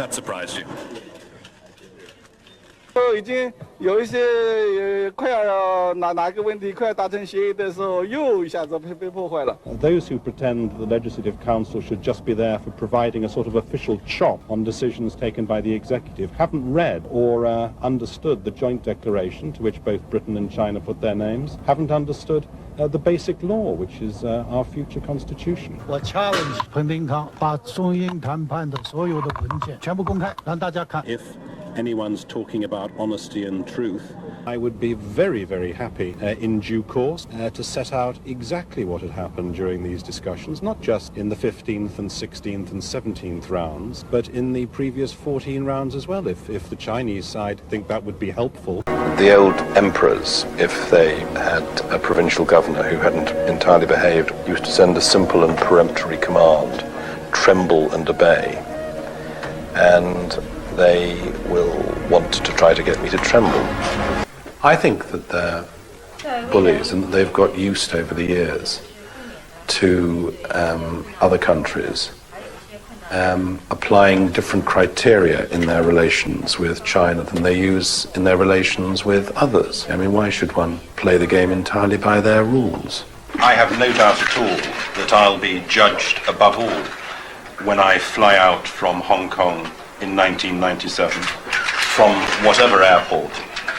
That surprised you? 已经有一些快要哪个问题快要达成协议的时候，又一下子被破坏了。Those who pretend the Legislative Council should just be there for providing a sort of official chop on decisions taken by the executive haven't read or understood the joint declaration to which both Britain and China put their names, haven't understood the basic law, which is our future constitution. 我 challenge 彭定康把中英谈判的所有的文件全部公开，让大家看。If anyone's talking about honesty and truth, I would be very, very happy in due course to set out exactly what had happened during these discussions, not just in the 15th and 16th and 17th rounds, but in the previous 14 rounds as well, if the Chinese side think that would be helpful. The old emperors, if they had a provincial governor who hadn't entirely behaved, used to send a simple and peremptory command, tremble and obey, and they will want to try to get me to tremble. I think that they're bullies and that they've got used over the years to other countries applying different criteria in their relations with China than they use in their relations with others. I mean, why should one play the game entirely by their rules? I have no doubt at all that I'll be judged above all when I fly out from Hong Kong in 1997, from whatever airport.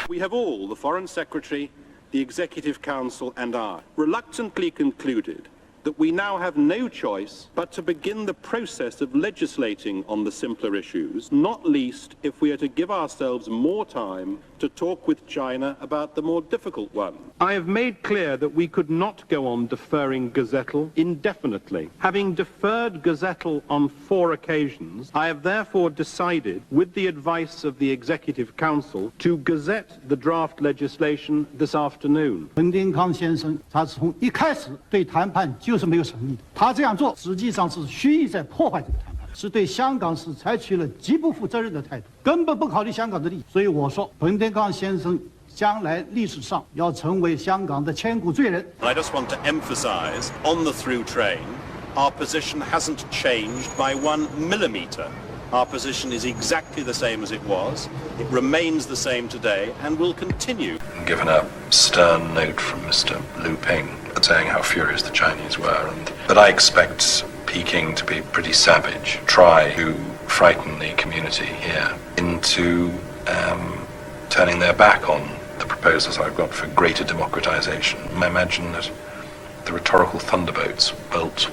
We have all, the Foreign Secretary, the Executive Council and I, reluctantly concluded that we now have no choice but to begin the process of legislating on the simpler issues, not least if we are to give ourselves more time to talk with China about the more difficult one. I have made clear that we could not go on deferring gazettal indefinitely. Having deferred gazettal on 4 occasions, I have therefore decided, with the advice of the Executive Council, to gazette the draft legislation this afternoon. 彭定康先生他从一开始对谈判就是没有诚意的，他这样做实际上是蓄意在破坏这个谈判，是对香港是采取了极不负责任的态度，根本不考虑香港的利益。所以我说，彭定康先生将来历史上要成为香港的千古罪人。I just want to emphasize, on the through train, our position hasn't changed by 1 millimetre. Our position is exactly the same as it was. It remains the same today and will continue. Given a stern note from Mr. Lu Ping saying how furious the Chinese were, but I expect Peking to be pretty savage, try to frighten the community here into turning their back on the proposals I've got for greater democratization. I imagine that the rhetorical thunderbolts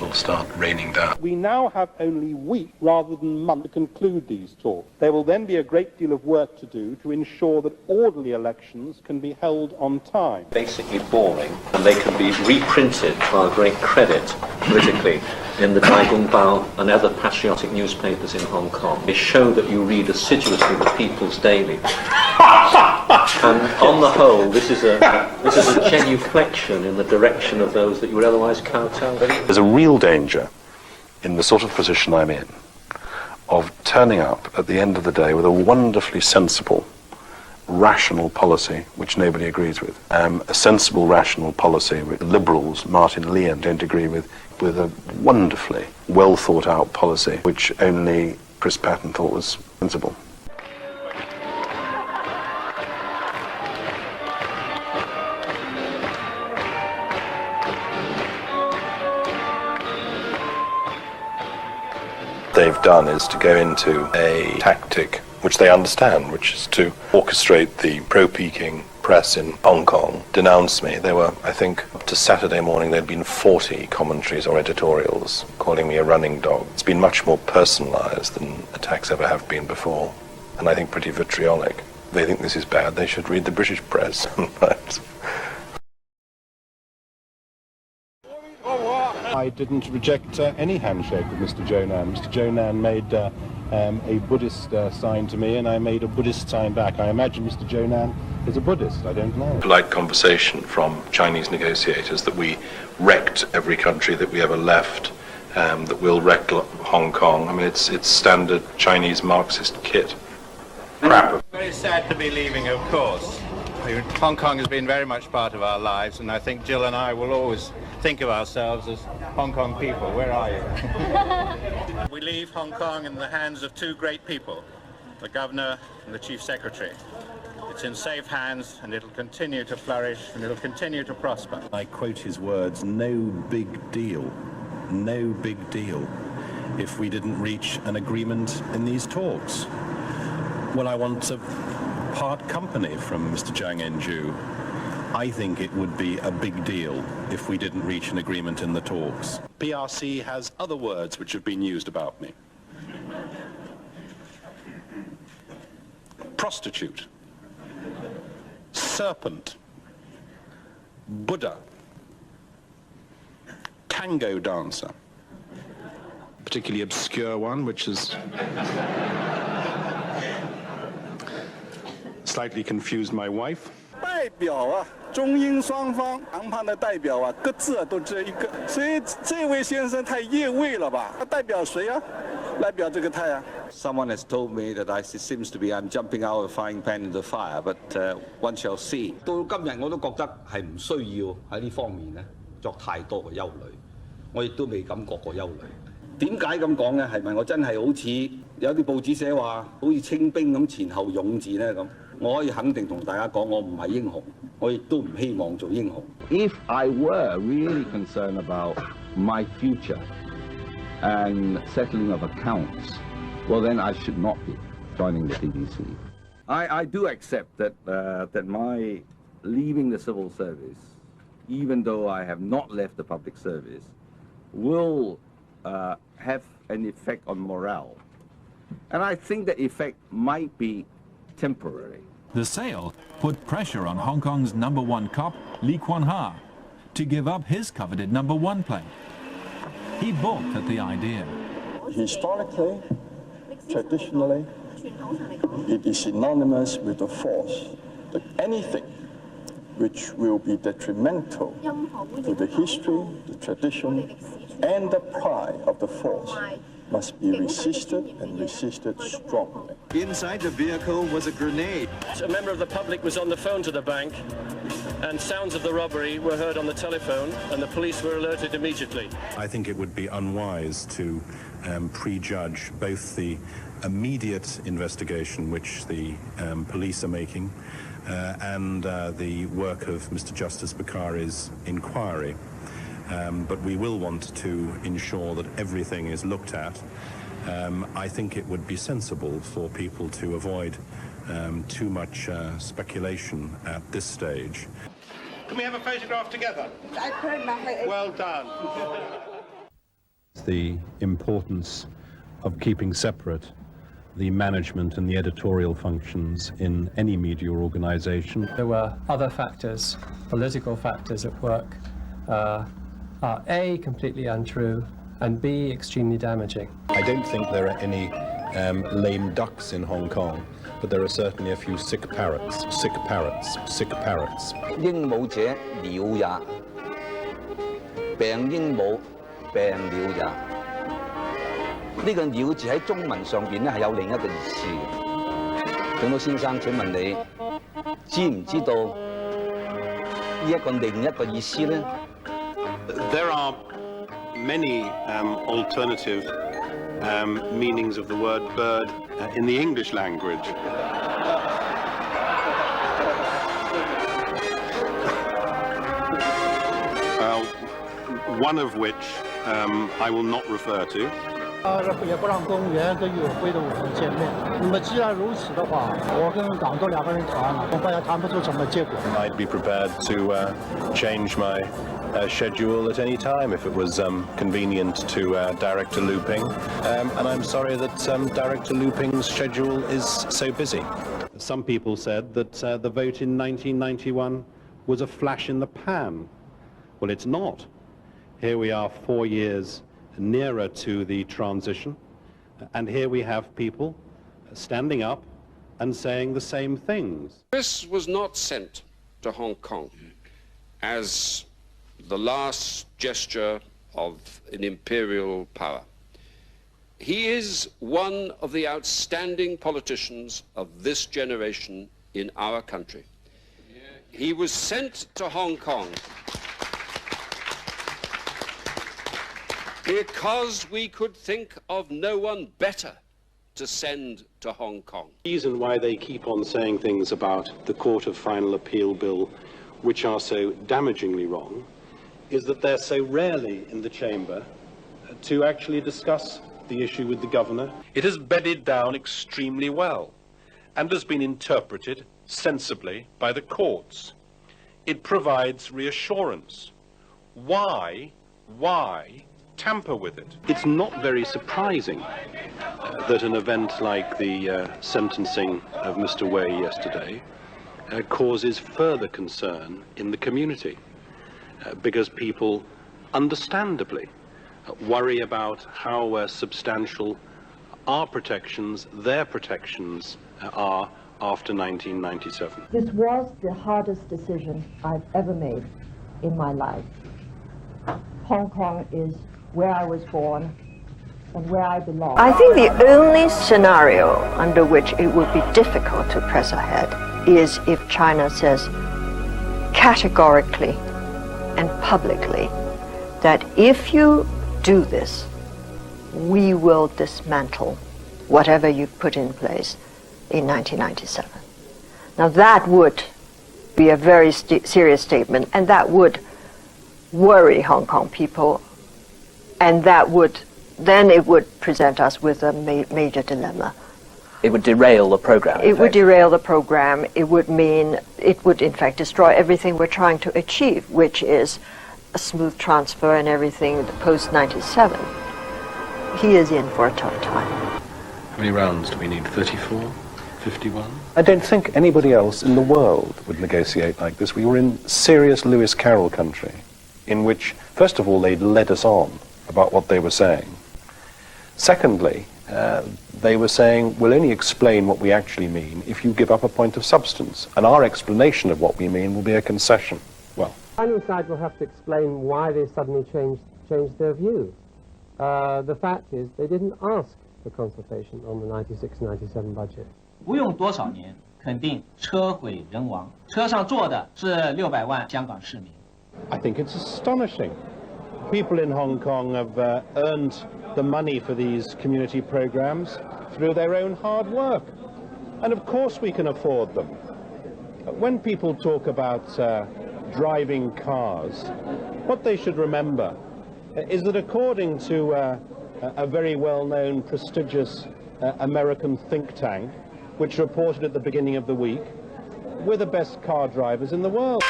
will start raining down. We now have only weeks rather than months to conclude these talks. There will then be a great deal of work to do to ensure that orderly elections can be held on time. Basically boring, and they can be reprinted to our great credit politically in the Daigung Bao and other patriotic newspapers in Hong Kong. They show that you read assiduously the People's Daily. And on the whole, this is a genuflection in the direction of those that you would otherwise kowtow. There's a real danger in the sort of position I'm in of turning up at the end of the day with a wonderfully sensible, rational policy which nobody agrees with. A sensible, rational policy which the Liberals, Martin Lee, don't agree with a wonderfully well thought out policy which only Chris Patten thought was sensible. They've done is to go into a tactic which they understand, which is to orchestrate the pro-Peking press in Hong Kong, denounce me. There were, I think, up to Saturday morning, there'd been 40 commentaries or editorials calling me a running dog. It's been much more personalized than attacks ever have been before, and I think pretty vitriolic. If they think this is bad, they should read the British press. I didn't reject any handshake with Mr. Jonan. Mr. Jonan made a Buddhist sign to me, and I made a Buddhist sign back. I imagine Mr. Jonan is a Buddhist. I don't know. Polite conversation from Chinese negotiators that we wrecked every country that we ever left, that we'll wreck Hong Kong. I mean, it's standard Chinese Marxist kit. Crap. Very sad to be leaving, of course. Hong Kong has been very much part of our lives, and I think Jill and I will always think of ourselves as Hong Kong people. Where are you? We leave Hong Kong in the hands of two great people, the Governor and the Chief Secretary. It's in safe hands, and it'll continue to flourish, and it'll continue to prosper. I quote his words, no big deal, no big deal, if we didn't reach an agreement in these talks. Well, I want to part company from Mr. Zhang Enju. I think it would be a big deal if we didn't reach an agreement in the talks. PRC has other words which have been used about me. Prostitute, serpent, Buddha, tango dancer. A particularly obscure one, which is slightly confused my wife. 代表啊，中英双方谈判的代表啊，各自啊都只有一个，所以这位先生太越位了吧？他代表谁啊？代表这个太阳。Someone has told me that it seems to be I'm jumping out of a frying pan into fire, but one shall see. 到今日我都覺得係唔需要喺呢方面咧作太多嘅憂慮，我亦都未感覺過憂慮。點解咁講咧？係咪我真係好似有啲報紙寫話，好似清兵咁前後勇字咧咁？我可以肯定同大家講，我唔係英雄，我亦都唔希望做英雄。If I were really concerned about my future and settling of accounts, well then I should not be joining the PDC. I do accept that that my leaving the civil service, even though I have not left the public service, will have an effect on morale. And I think the effect might be temporary. The sale put pressure on Hong Kong's #1 cop, Lee Kuan-ha, to give up his coveted #1 plane. He balked at the idea. Historically, traditionally, it is synonymous with the force. That anything which will be detrimental to the history, the tradition, and the pride of the force must be resisted and resisted strongly. Inside the vehicle was a grenade. A member of the public was on the phone to the bank, and sounds of the robbery were heard on the telephone, and the police were alerted immediately. I think it would be unwise to prejudge both the immediate investigation which the police are making and the work of Mr. Justice Bakari's inquiry. But we will want to ensure that everything is looked at. I think it would be sensible for people to avoid too much speculation at this stage. Can we have a photograph together? Well done. The importance of keeping separate the management and the editorial functions in any media organization. There were other factors, political factors at work, are A, completely untrue, and B, extremely damaging. I don't think there are any lame ducks in Hong Kong, but there are certainly a few sick parrots, sick parrots, sick parrots. 鸚鵡者鳥也，病鸚鵡，病鳥也。呢個鳥字喺中文上邊咧係有另一個意思嘅。總統先生，請問你知唔知道呢一個另一個意思咧？ There are many alternative meanings of the word bird in the English language. One of which I will not refer to. 也不让公务员跟委员会的委员见面。那么既然如此的话，我跟党都两个人谈了，恐怕也谈不出什么结果。I'd be prepared to change my schedule at any time if it was convenient to Director Looping, and I'm sorry that Director Looping's schedule is so busy. Some people said that the vote in 1991 was a flash in the pan. Well, it's not. Here we are 4 years nearer to the transition, and here we have people standing up and saying the same things. This was not sent to Hong Kong as the last gesture of an imperial power. He is one of the outstanding politicians of this generation in our country. He was sent to Hong Kong because we could think of no one better to send to Hong Kong. The reason why they keep on saying things about the Court of Final Appeal bill which are so damagingly wrong is that they're so rarely in the chamber to actually discuss the issue with the governor. It has bedded down extremely well and has been interpreted sensibly by the courts. It provides reassurance. Why tamper with it? It's not very surprising that an event like the sentencing of Mr. Wei yesterday causes further concern in the community because people understandably worry about how substantial our protections, their protections are after 1997. This was the hardest decision I've ever made in my life. Hong Kong is where I was born and where I belong. I think the only scenario under which it would be difficult to press ahead is if China says categorically and publicly that if you do this, we will dismantle whatever you put in place in 1997. Now that would be a very serious statement, and that would worry Hong Kong people, and that would then it would present us with a major dilemma. It would derail the program. It would derail the program. It would mean it would in fact destroy everything we're trying to achieve, which is a smooth transfer and everything post-97. He is in for a tough time. How many rounds do we need? 34? 51? I don't think anybody else in the world would negotiate like this. We were in serious Lewis Carroll country, in which, first of all, they'd led us on about what they were saying. Secondly, they were saying, we'll only explain what we actually mean if you give up a point of substance, and our explanation of what we mean will be a concession. Well, the Chinese side will have to explain why they suddenly changed their view. The fact is, they didn't ask for consultation on the 96-97 budget. 不用多少年，肯定车毁人亡。车上坐的是600万香港市民。 I think it's astonishing. People in Hong Kong have earned the money for these community programs through their own hard work. And of course we can afford them. When people talk about driving cars, what they should remember is that according to a very well-known, prestigious American think tank, which reported at the beginning of the week, we're the best car drivers in the world.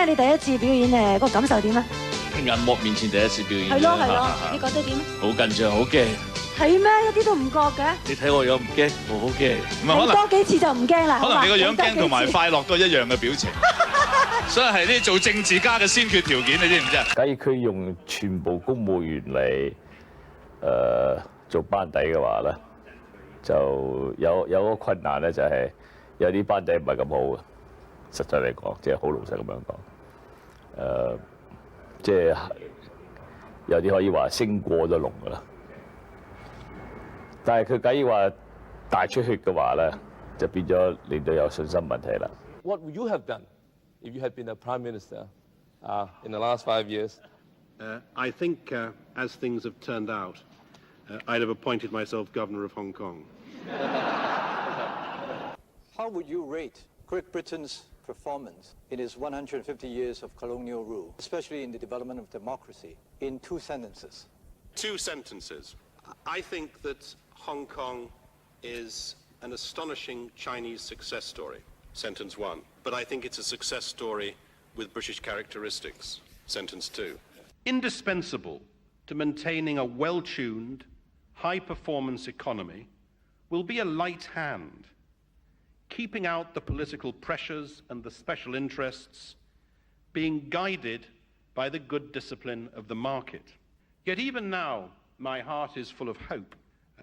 你第一次表演誒，個感受點啊？銀幕面前第一次表演，係咯係咯，你覺得點？好緊張，好驚。係咩？一啲都唔覺嘅。你睇我樣唔驚，我好驚。唔係可能多幾次就唔驚啦。可能你個樣驚同埋快樂都一樣嘅表情，所以係啲做政治家嘅先決條件，你知唔知啊？假如佢用全部公務員嚟做班底嘅話咧，就有個困難咧，就係有啲班底唔係咁好嘅。實際嚟講，即係好老實咁樣講。即係有啲可以話升過咗龍㗎啦。但係佢假如話大出血嘅話咧，就變咗令到有信心問題啦。What would you have done if you had been a prime minister in the last 5 years? I think, as things have turned out, I'd have appointed myself governor of Hong Kong. How would you rate Great Britain's performance in its 150 years of colonial rule, especially in the development of democracy, in 2 sentences? 2 sentences. I think that Hong Kong is an astonishing Chinese success story, sentence 1. But I think it's a success story with British characteristics, sentence 2. Indispensable to maintaining a well-tuned, high-performance economy will be a light hand, keeping out the political pressures and the special interests, being guided by the good discipline of the market. Yet even now, my heart is full of hope.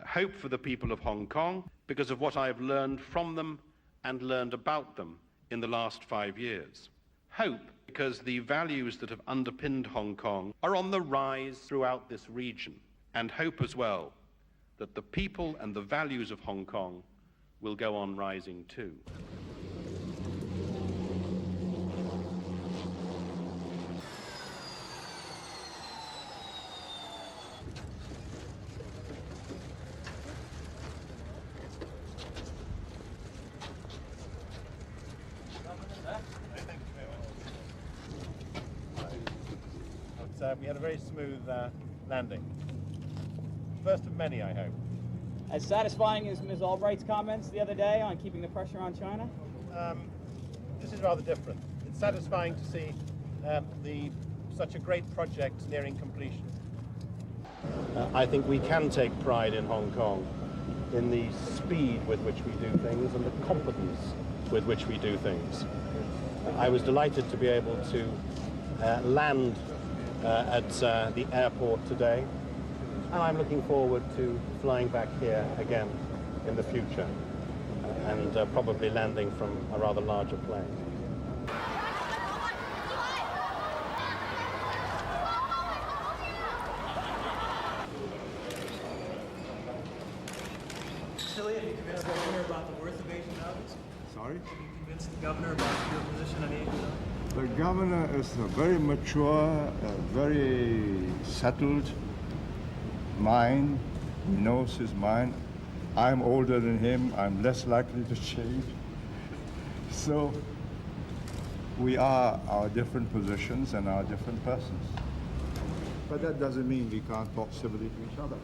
Hope for the people of Hong Kong because of what I've learned from them and learned about them in the last 5 years. Hope because the values that have underpinned Hong Kong are on the rise throughout this region. And hope as well that the people and the values of Hong Kong will go on rising too. We had a very smooth landing. First of many, I hope. As satisfying as Ms. Albright's comments the other day on keeping the pressure on China? This is rather different. It's satisfying to see such a great project nearing completion. I think we can take pride in Hong Kong in the speed with which we do things and the competence with which we do things. I was delighted to be able to land at the airport today, and I'm looking forward to flying back here again in the future and probably landing from a rather larger plane. Silly, have you convinced the governor about the worth of Asian values? Sorry? Have you convinced the governor about your position on Asian values? The governor is a very mature, very settled mind. He knows his mind. I'm older than him. I'm less likely to change. So we are our different positions and our different persons. But that doesn't mean we can't talk civilly to each other.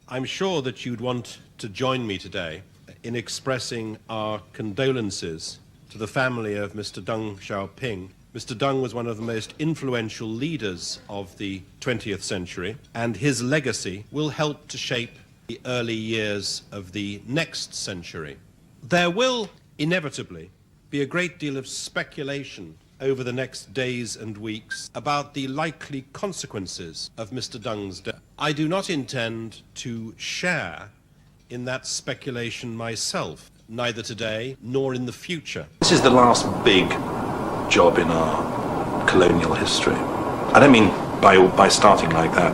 I'm sure that you'd want to join me today in expressing our condolences to the family of Mr. Deng Xiaoping. Mr. Deng was one of the most influential leaders of the 20th century, and his legacy will help to shape the early years of the next century. There will inevitably be a great deal of speculation over the next days and weeks about the likely consequences of Mr. Deng's death. I do not intend to share in that speculation myself, neither today nor in the future. This is the last big job in our colonial history. I don't mean by starting like that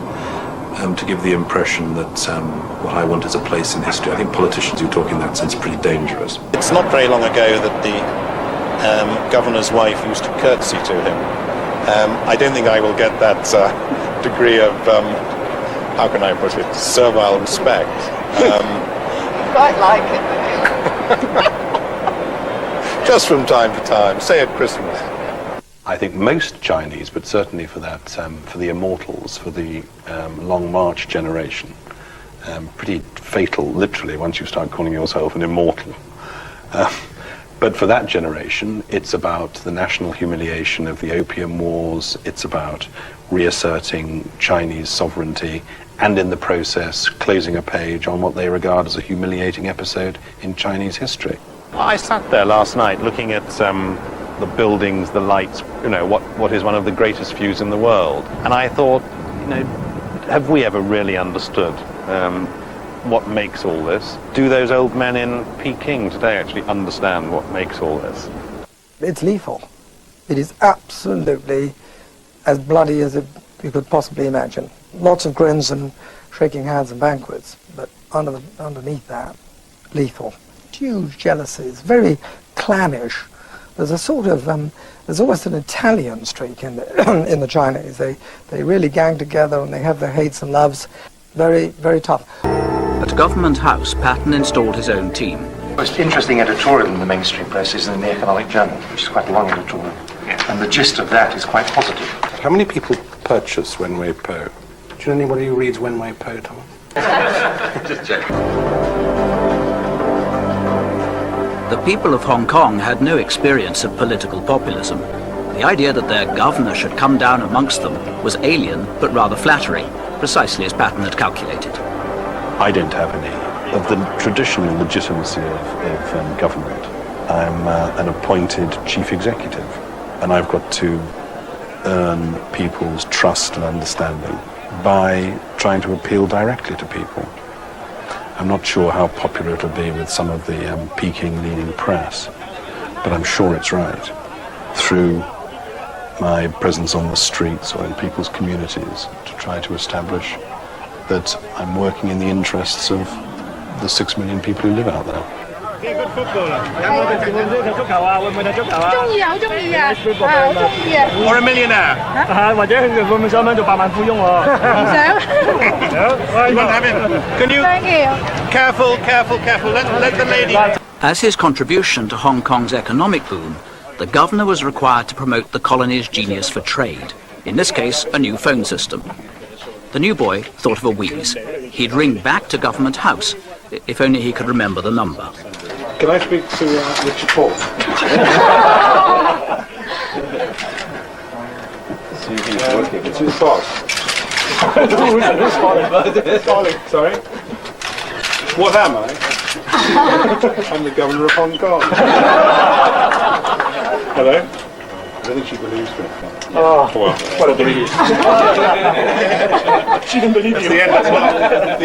to give the impression that what I want is a place in history. I think politicians who talk in that sense are pretty dangerous. It's not very long ago that the governor's wife used to curtsy to him. I don't think I will get that degree of, how can I put it, servile respect. Quite like it. Just from time to time, say at Christmas. I think most Chinese, but certainly for that, for the immortals, for the Long March generation, pretty fatal, literally, once you start calling yourself an immortal. But for that generation, it's about the national humiliation of the Opium Wars, it's about reasserting Chinese sovereignty, and in the process, closing a page on what they regard as a humiliating episode in Chinese history. I sat there last night looking at the buildings, the lights, what is one of the greatest views in the world. And I thought, have we ever really understood what makes all this? Do those old men in Peking today actually understand what makes all this? It's lethal. It is absolutely as bloody as you could possibly imagine. Lots of grins and shaking hands and banquets, but underneath that, lethal. Huge jealousies, very clannish. There's a sort of, there's almost an Italian streak in the Chinese. They really gang together and they have their hates and loves. Very, very tough. At Government House, Patten installed his own team. The most interesting editorial in the mainstream press is in the Economic Journal, which is quite a long editorial. And the gist of that is quite positive. How many people purchase Wenwei Po? Do you know anybody who reads Wenwei Po, Tom? Just checking. The people of Hong Kong had no experience of political populism. The idea that their governor should come down amongst them was alien, but rather flattering, precisely as Patten had calculated. I don't have any of the traditional legitimacy of government. I'm an appointed chief executive. and I've got to earn people's trust and understanding by trying to appeal directly to people. I'm not sure how popular it'll be with some of the Peking-leaning press, but I'm sure it's right. Through my presence on the streets or in people's communities, to try to establish that I'm working in the interests of the 6 million people who live out there. Good footballer. Or a millionaire. Can you? Thank you. Careful. Let the lady. As his contribution to Hong Kong's economic boom, the governor was required to promote the colony's genius for trade, in this case, a new phone system. The new boy thought of a wheeze. He'd ring back to Government House, if only he could remember the number. Can I speak to Richard Paul? It's his boss. Sorry? What am I? I'm the governor of Hong Kong. Hello? I don't think she believes me. Oh, well, what a breeze. She didn't believe you. The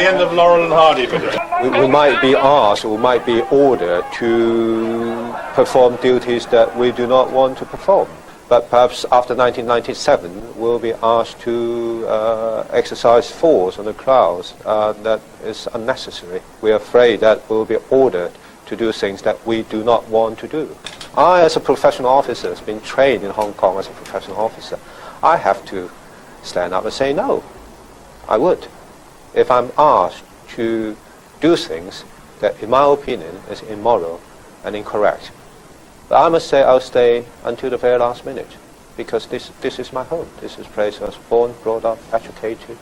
end of Laurel and Hardy. We might be asked or might be ordered to perform duties that we do not want to perform. But perhaps after 1997, we'll be asked to exercise force on the crowds that is unnecessary. We're afraid that we'll be ordered to do things that we do not want to do. I, as a professional officer, has been trained in Hong Kong as a professional officer. I have to stand up and say no. I would. If I'm asked to do things that, in my opinion, is immoral and incorrect. But I must say I'll stay until the very last minute, because this is my home. This is the place I was born, brought up, educated.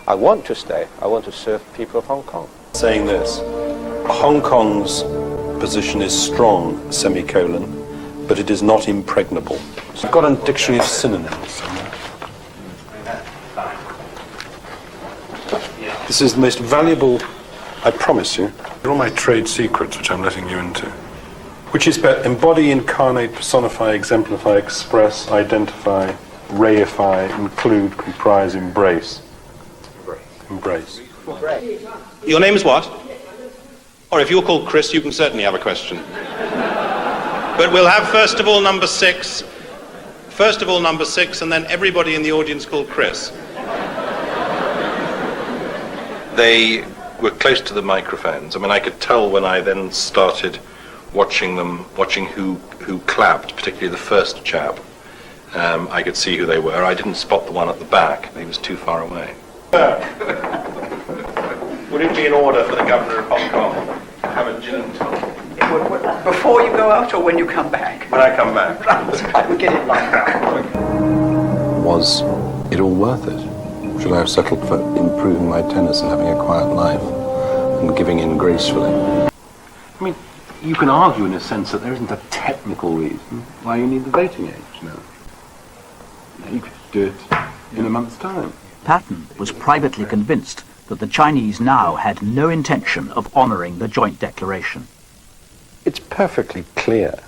I want to stay. I want to serve the people of Hong Kong. Saying this, Hong Kong's position is strong, semicolon, but it is not impregnable. So I've got a dictionary of synonyms somewhere. This is the most valuable, I promise you, they're all my trade secrets which I'm letting you into. Which is embody, incarnate, personify, exemplify, express, identify, reify, include, comprise, embrace. Embrace. Your name is what? Or if you're called Chris, you can certainly have a question. But we'll have first of all number 6. First of all number 6, and then everybody in the audience called Chris. They were close to the microphones. I mean, I could tell when I then started watching who clapped, particularly the first chap. I could see who they were. I didn't spot the one at the back. He was too far away. Would it be in order for the governor of Hong Kong to have a gin and tonic? Before you go out or when you come back? When I come back. We'll get it like that. Was it all worth it? Should I have settled for improving my tennis and having a quiet life and giving in gracefully? I mean, you can argue in a sense that there isn't a technical reason why you need the voting age now. You could do it in a month's time. Patten was privately convinced that the Chinese now had no intention of honouring the joint declaration. It's perfectly clear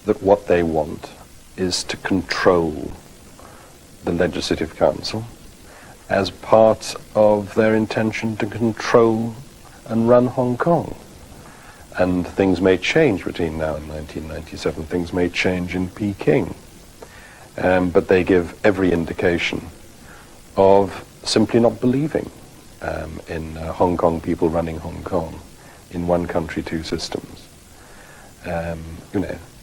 that what they want is to control the Legislative Council as part of their intention to control and run Hong Kong. And things may change between now and 1997. Things may change in Peking. But they give every indication of simply not believing in Hong Kong people running Hong Kong in one country, two systems.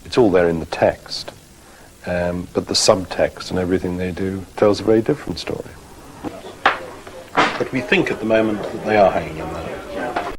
It's all there in the text, but the subtext and everything they do tells a very different story. But we think at the moment that they are hanging in there.